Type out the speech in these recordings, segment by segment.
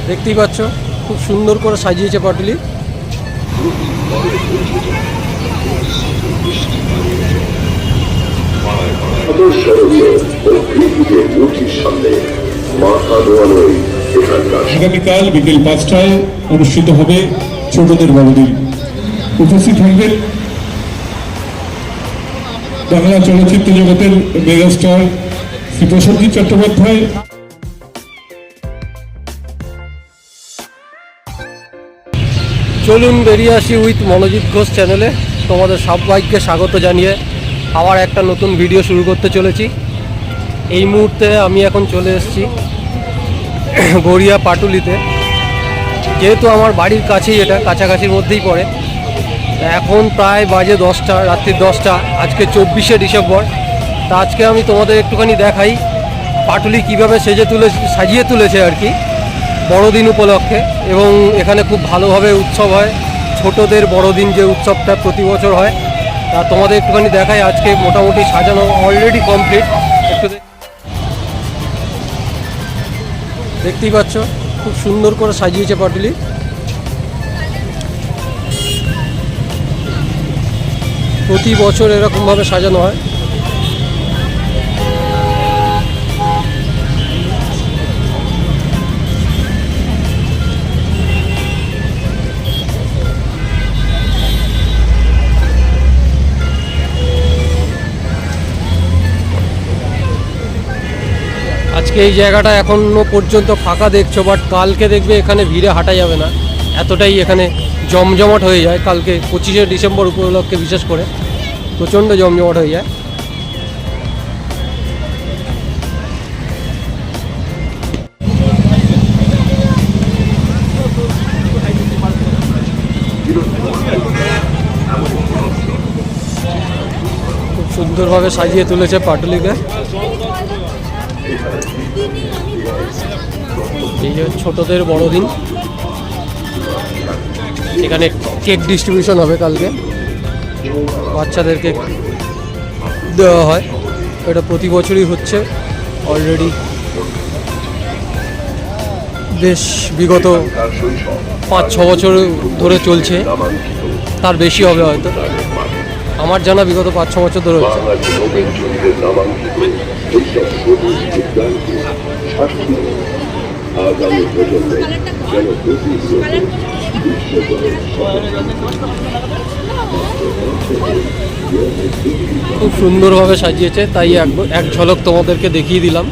দেখতেই পাচ্ছ খুব সুন্দর করে সাজিয়েছে পাটুলি। আগামীকাল বিকেল 5টায় অনুষ্ঠিত হবে ছোটদের বড়দিন। উপস্থিত থাকবেন বাংলা চলচ্চিত্র জগতের মেগাস্টার শ্রী প্রসেনজিৎ চট্টোপাধ্যায়। চলুন বেরিয়ে আসি উইথ মনোজিৎ ঘোষ চ্যানেলে। তোমাদের সবাইকে স্বাগত জানিয়ে আবার একটা নতুন ভিডিও শুরু করতে চলেছি। এই মুহূর্তে আমি এখন চলে এসেছি গড়িয়া পাটুলিতে। যেহেতু আমার বাড়ির কাছেই, এটা কাছাকাছির মধ্যেই পড়ে। এখন প্রায় বাজে 10টা, রাত্রি 10টা। আজকে 24শে ডিসেম্বর। তা আজকে আমি তোমাদের একটুখানি দেখাই পাটুলি কীভাবে সাজিয়ে তুলেছে আর কি বড়দিন উপলক্ষে। এবং এখানে খুব ভালোভাবে উৎসব হয়, ছোটদের বড়দিন যে উৎসবটা প্রতি বছর হয়, তা তোমাদের একটুখানি দেখাই। আজকে মোটামুটি সাজানো অলরেডি কমপ্লিট। একটু দেখতেই পাচ্ছ খুব সুন্দর করে সাজিয়েছে পাটুলি। প্রতি বছর এরকমভাবে সাজানো হয়। আজকে এই জায়গাটা এখনো পর্যন্ত ফাঁকা দেখছো, বাট কালকে দেখবে এখানে ভিড়ে হাঁটা যাবে না, এতটাই এখানে জমজমাট হয়ে যায়। কালকে 25শে ডিসেম্বর উপলক্ষে বিশেষ করে প্রচণ্ড জমজমাট হয়ে যায়। খুব সুন্দরভাবে সাজিয়ে তুলেছে পাটুলিকে। এই যে ছোটদের বড়দিন, এখানে কেক ডিস্ট্রিবিউশন হবে কালকে, বাচ্চাদেরকে দেওয়া হয়। এটা প্রতি বছরই হচ্ছে অলরেডি, বেশ বিগত 5-6 বছর ধরে চলছে, তার বেশি হবে হয়তো, আমার জানা বিগত 5-6 বছর ধরে হচ্ছে। খুব সুন্দরভাবে সাজিয়েছে, তাই এক ঝলক তোমাদেরকে দেখিয়ে দিলাম।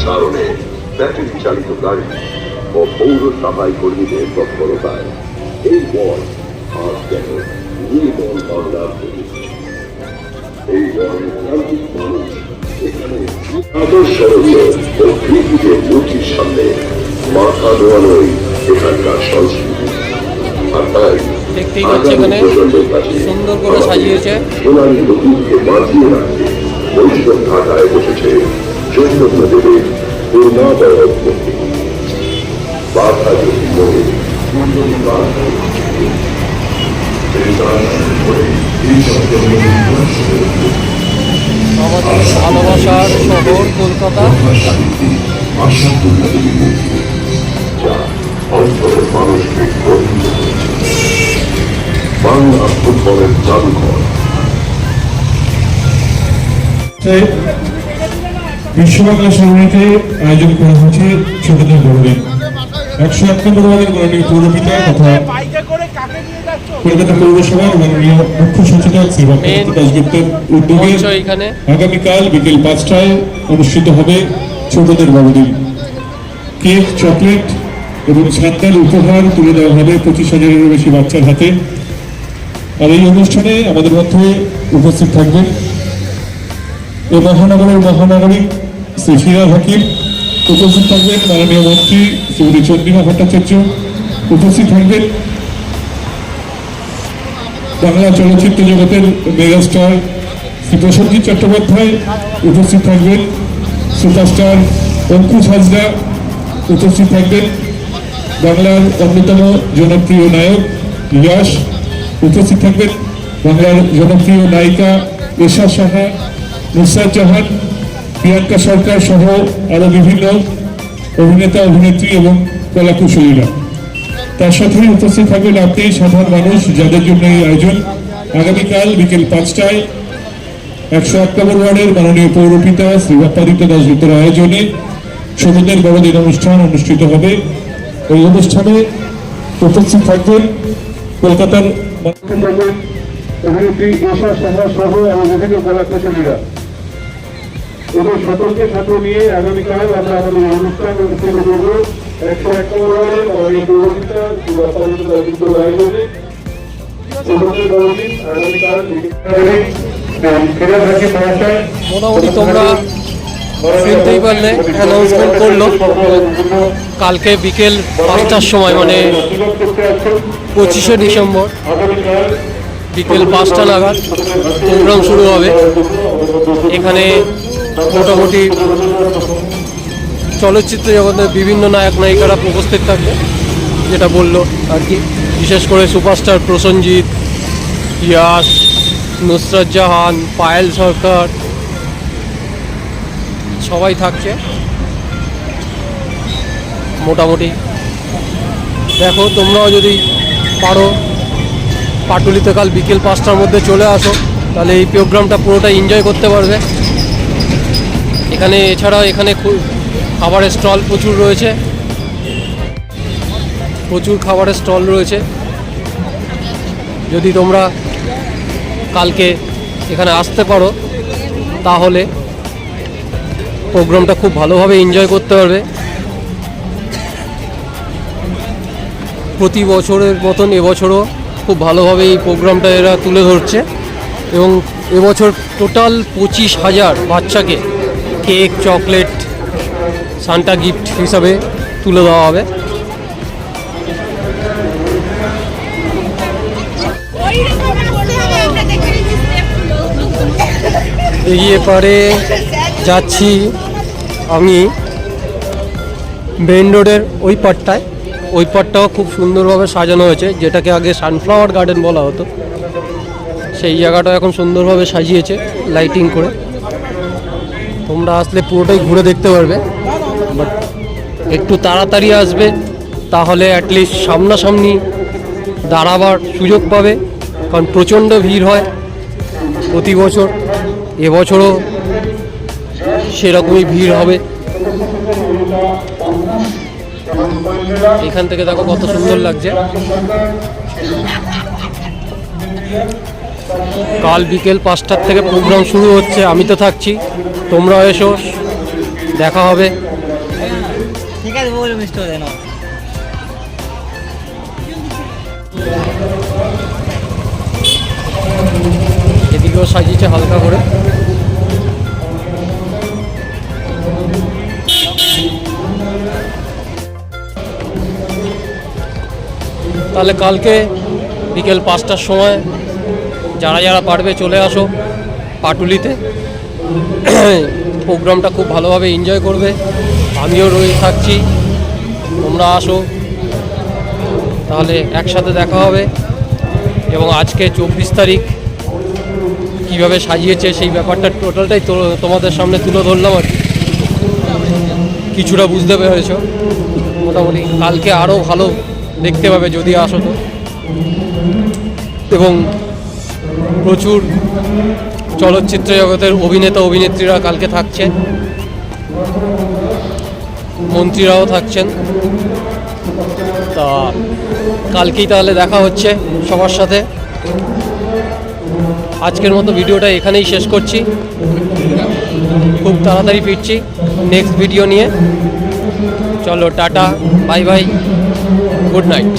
কারণে ব্যাটারি চালিত গাড়ি ও পৌর সাফাই কর্মীদের তৎপরতায় এই বন আজ যেন নির্মল বাংলার প্রতিষ্ঠা। এই বন প্রান্তিক মানুষ এখানে আদর্শরীয় ও কৃষিদের মূর্তির সামনে মাথা নোয়ানোই এখানকার সংস্কৃতি। আর তাই দেখতেই পাচ্ছি এখানে সুন্দর করে সাজিয়েছে। সোনালী নদীকে বাঁচিয়ে রাখতে বৈষ্ণব ঢাকায় বসেছে জৈনদেবের করুণাবয়ব মূর্তি। বাধা যদি মনে আমাদের ভালোবাসার শহর কলকাতা। মানুষকে বাংলা ফুটবলের জাদুঘর। বিশ্ববাংলা সমিতিতে আয়োজন করা হয়েছে ছোটদের বড়দিন। 101 নম্বর ওয়ার্ডের মাননীয় পৌরপিতা তথা কলকাতা পৌরসভার মাননীয় মুখ্য সচেতক শ্রী ভক্তপতি দাশগুপ্তের উদ্যোগে আগামীকাল বিকেল 5টায় অনুষ্ঠিত হবে ছোটদের বড়দিন। কেক, চকলেট এবং শান্তার উপহার তুলে দেওয়া হবে 25,000-এরও বেশি বাচ্চার হাতে। আর এই অনুষ্ঠানে আমাদের মধ্যে উপস্থিত থাকবেন এই মহানগরের মহানাগরিক শ্রী ফিরাজ হাকিম, উপস্থিত থাকবেন মাননীয় মন্ত্রী শ্রীমতী চন্দ্রিমা ভট্টাচার্য, উপস্থিত থাকবেন বাংলা চলচ্চিত্র জগতের মেগাস্টার শ্রী প্রসেনজিৎ চট্টোপাধ্যায়, উপস্থিত থাকবেন সুপারস্টার অঙ্কুশ হাজরা, উপস্থিত থাকবেন বাংলার অন্যতম জনপ্রিয় নায়ক ইয়াশ, উপস্থিত থাকবেন বাংলার জনপ্রিয় নায়িকা এশা সাহা, নুসরাত জাহান, প্রিয়াঙ্কা সরকার সহ আরো বিভিন্ন অভিনেতা অভিনেত্রী এবং কলাকুশলীরা। তার সাথে উপস্থিত থাকবেন আপনি সাধারণ মানুষ যাদের জন্য এই আয়োজন। আগামীকাল বিকেল 5টায় 101 নম্বর ওয়ার্ডের মাননীয় পৌরপিতা শ্রী বাপ্পাদিত্য দাশগুপ্তের আয়োজনে ছোটদের বড়দিন অনুষ্ঠান অনুষ্ঠিত হবে। এই অনুষ্ঠানে উপস্থিত থাকবেন কলকাতার অভিনেত্রী এশা সাহা সহ এবং বিভিন্ন কলাকুশলীরা। এবং সকলকে সাথে নিয়ে আগামীকাল আমরা আমাদের অনুষ্ঠান অনুষ্ঠিত করব 101 নম্বর ওয়ার্ডের মাননীয় পৌরপিতা শ্রী বাপ্পাদিত্য দাশগুপ্তের আয়োজনে ছোটদের বড়দিন আগামীকাল ফিরাজ হাকিম মহাশয়। মোটামুটি তোমরা শুনতেই পারলে অ্যানাউন্সমেন্ট করলো কালকে বিকেল 5টার সময়, মানে 25শে ডিসেম্বর বিকেল 5টা নাগাদ প্রোগ্রাম শুরু হবে। এখানে মোটামুটি চলচ্চিত্র জগতের বিভিন্ন নায়ক নায়িকারা উপস্থিত থাকবে, যেটা বললো আর কি। বিশেষ করে সুপারস্টার প্রসেনজিৎ, ইয়াশ, নুসরাত জাহান, পায়েল সরকার সবাই থাকছে। মোটামুটি দেখো, তোমরাও যদি পারো পাটুলিতে কাল বিকেল 5টার মধ্যে চলে আসো, তাহলে এই প্রোগ্রামটা পুরোটা এনজয় করতে পারবে। এখানে এছাড়াও এখানে খাবারের স্টল প্রচুর রয়েছে, প্রচুর খাবারের স্টল রয়েছে। যদি তোমরা কালকে এখানে আসতে পারো তাহলে প্রোগ্রামটা খুব ভালোভাবে এনজয় করতে পারবে। প্রতি বছরের মতন এবছরও খুব ভালোভাবে এই প্রোগ্রামটা এরা তুলে ধরছে এবং এবছর টোটাল 25,000 বাচ্চাকে কেক, চকলেট, সান্টা গিফট হিসাবে তুলে দেওয়া হবে। এগিয়ে পারে যাচ্ছি আমি মেইন রোডের ওই পাটটায়। ওই পাটটাও খুব সুন্দরভাবে সাজানো হয়েছে, যেটাকে আগে সানফ্লাওয়ার গার্ডেন বলা হতো। সেই জায়গাটা এখন সুন্দরভাবে সাজিয়েছে লাইটিং করে। তোমরা আসলে পুরোটাই ঘুরে দেখতে পারবে, বাট একটু তাড়াতাড়ি আসবে, তাহলে অ্যাটলিস্ট সামনাসামনি দাঁড়াবার সুযোগ পাবে, কারণ প্রচণ্ড ভিড় হয় প্রতি বছর। এবছরও সেরকমই ভিড় হবে। এখান থেকে দেখো কত সুন্দর লাগছে। কাল বিকেল 5টার থেকে প্রোগ্রাম শুরু হচ্ছে, আমি তো থাকছি, তোমরাও এসো, দেখা হবে। ঠিক আছে, বলো মিস্টার দেন। এদিকেও সাজিয়েছে হালকা করে। তাহলে কালকে বিকেল 5টার সময় যারা যারা পারবে চলে আসো পাটুলিতে। প্রোগ্রামটা খুব ভালোভাবে এনজয় করবে, আমিও থাকছি, তোমরা আসো, তাহলে একসাথে দেখা হবে। এবং আজকে 24 তারিখ কীভাবে সাজিয়েছে সেই ব্যাপারটা টোটালটাই তোমাদের সামনে তুলে ধরলাম আর কি। কিছুটা বুঝতে পেরেছ মোটামুটি। কালকে আরও ভালো দেখতে পাবে যদি আসো তো। এবং প্রচুর চলচ্চিত্র জগতের অভিনেতা অভিনেত্রীরা কালকে থাকছে, মন্ত্রীরাও থাকছেন। তা কালকেই তাহলে দেখা হচ্ছে সবার সাথে। আজকের মতো ভিডিওটা এখানেই শেষ করছি, খুব তাড়াতাড়ি ফিরছি নেক্সট ভিডিও নিয়ে। চলো tata, bye bye, good night.